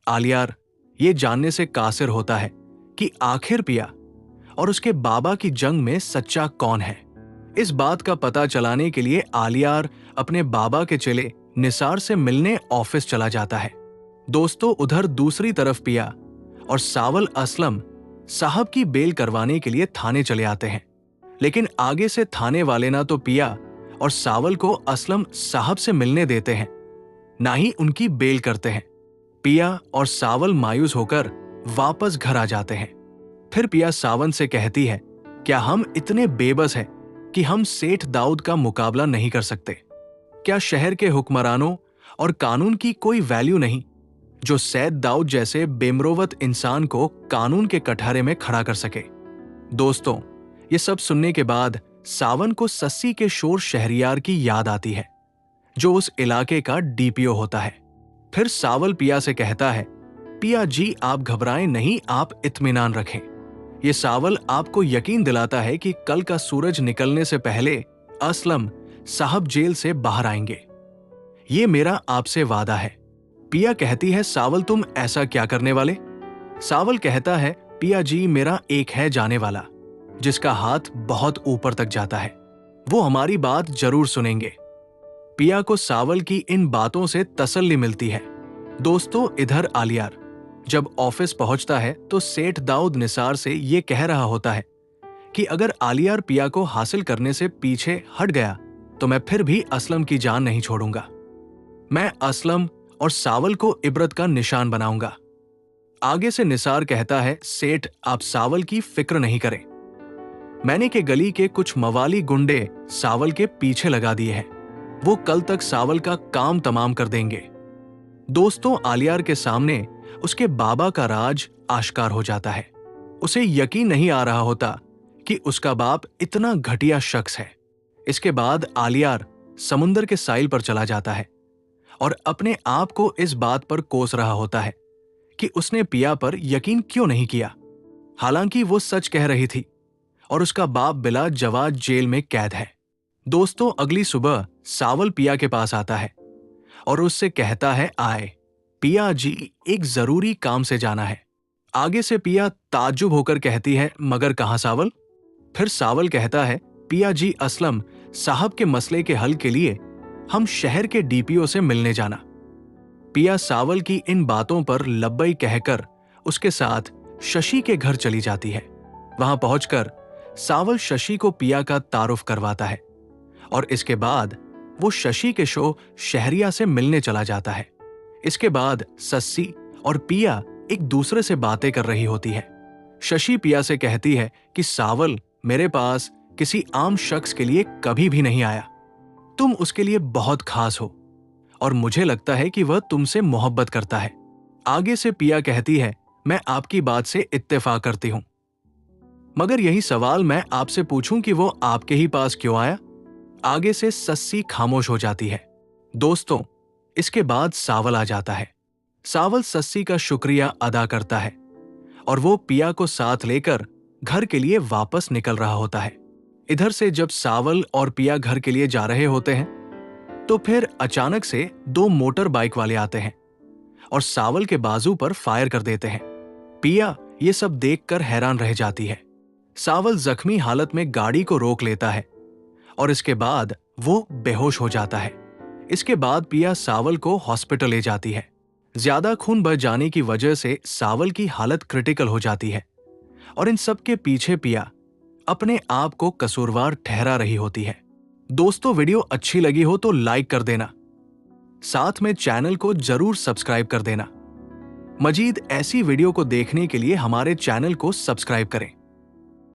आलियार ये जानने से कासिर होता है कि आखिर पिया और उसके बाबा की जंग में सच्चा कौन है। इस बात का पता चलाने के लिए आलियार अपने बाबा के चेले निसार से मिलने ऑफिस चला जाता है। दोस्तों, उधर दूसरी तरफ पिया और सावल असलम साहब की बेल करवाने के लिए थाने चले आते हैं। लेकिन आगे से थाने वाले ना तो पिया और सावल को असलम साहब से मिलने देते हैं, ना ही उनकी बेल करते हैं। पिया और सावल मायूस होकर वापस घर आ जाते हैं। फिर पिया सावन से कहती है, क्या हम इतने बेबस हैं कि हम सेठ दाऊद का मुकाबला नहीं कर सकते? क्या शहर के हुक्मरानों और कानून की कोई वैल्यू नहीं जो सैयद दाऊद जैसे बेमरोवत इंसान को कानून के कटहरे में खड़ा कर सके? दोस्तों, ये सब सुनने के बाद सावन को सस्सी के शोर शहरियार की याद आती है, जो उस इलाके का डीपीओ होता है। फिर सावल पिया से कहता है, पिया जी आप घबराएं नहीं, आप इत्मीनान रखें। ये सावल आपको यकीन दिलाता है कि कल का सूरज निकलने से पहले असलम साहब जेल से बाहर आएंगे। ये मेरा आपसे वादा है। पिया कहती है, सावल तुम ऐसा क्या करने वाले? सावल कहता है, पिया जी मेरा एक है जाने वाला जिसका हाथ बहुत ऊपर तक जाता है, वो हमारी बात जरूर सुनेंगे। पिया को सावल की इन बातों से तसल्ली मिलती है। दोस्तों, इधर आलियार जब ऑफिस पहुंचता है तो सेठ दाऊद निसार से ये कह रहा होता है कि अगर आलियार पिया को हासिल करने से पीछे हट गया तो मैं फिर भी असलम की जान नहीं छोड़ूंगा। मैं असलम और सावल को इबरत का निशान बनाऊंगा। आगे से निसार कहता है, सेठ आप सावल की फिक्र नहीं करें, मैंने के गली के कुछ मवाली गुंडे सावल के पीछे लगा दिए हैं, वो कल तक सावल का काम तमाम कर देंगे। दोस्तों, आलियार के सामने उसके बाबा का राज आश्कार हो जाता है। उसे यकीन नहीं आ रहा होता कि उसका बाप इतना घटिया शख्स है। इसके बाद आलियार समुंदर के साइल पर चला जाता है और अपने आप को इस बात पर कोस रहा होता है कि उसने पिया पर यकीन क्यों नहीं किया, हालांकि वो सच कह रही थी और उसका बाप बिला जवाज जेल में कैद है। दोस्तों, अगली सुबह सावल पिया के पास आता है और उससे कहता है, आए पिया जी एक जरूरी काम से जाना है। आगे से पिया ताज्जुब होकर कहती है, मगर कहां सावल? फिर सावल कहता है, पिया जी असलम साहब के मसले के हल के लिए हम शहर के डीपीओ से मिलने जाना। पिया सावल की इन बातों पर लब्बई कहकर उसके साथ शशि के घर चली जाती है। वहां पहुंचकर सावल शशि को पिया का तारुफ करवाता है और इसके बाद वो शशि के शो शहरिया से मिलने चला जाता है। इसके बाद सस्सी और पिया एक दूसरे से बातें कर रही होती है। शशि पिया से कहती है कि सावल मेरे पास किसी आम शख्स के लिए कभी भी नहीं आया, तुम उसके लिए बहुत खास हो और मुझे लगता है कि वह तुमसे मोहब्बत करता है। आगे से पिया कहती है, मैं आपकी बात से इत्तेफाक करती हूं, मगर यही सवाल मैं आपसे पूछूं कि वो आपके ही पास क्यों आया? आगे से सस्सी खामोश हो जाती है। दोस्तों, इसके बाद सावल आ जाता है। सावल सस्सी का शुक्रिया अदा करता है और वो पिया को साथ लेकर घर के लिए वापस निकल रहा होता है। इधर से जब सावल और पिया घर के लिए जा रहे होते हैं तो फिर अचानक से दो मोटर बाइक वाले आते हैं और सावल के बाजू पर फायर कर देते हैं। पिया ये सब देखकर हैरान रह जाती है। सावल जख्मी हालत में गाड़ी को रोक लेता है और इसके बाद वो बेहोश हो जाता है। इसके बाद पिया सावल को हॉस्पिटल ले जाती है। ज्यादा खून बह जाने की वजह से सावल की हालत क्रिटिकल हो जाती है और इन सब के पीछे पिया अपने आप को कसूरवार ठहरा रही होती है। दोस्तों, वीडियो अच्छी लगी हो तो लाइक कर देना, साथ में चैनल को जरूर सब्सक्राइब कर देना। मजीद ऐसी वीडियो को देखने के लिए हमारे चैनल को सब्सक्राइब करें।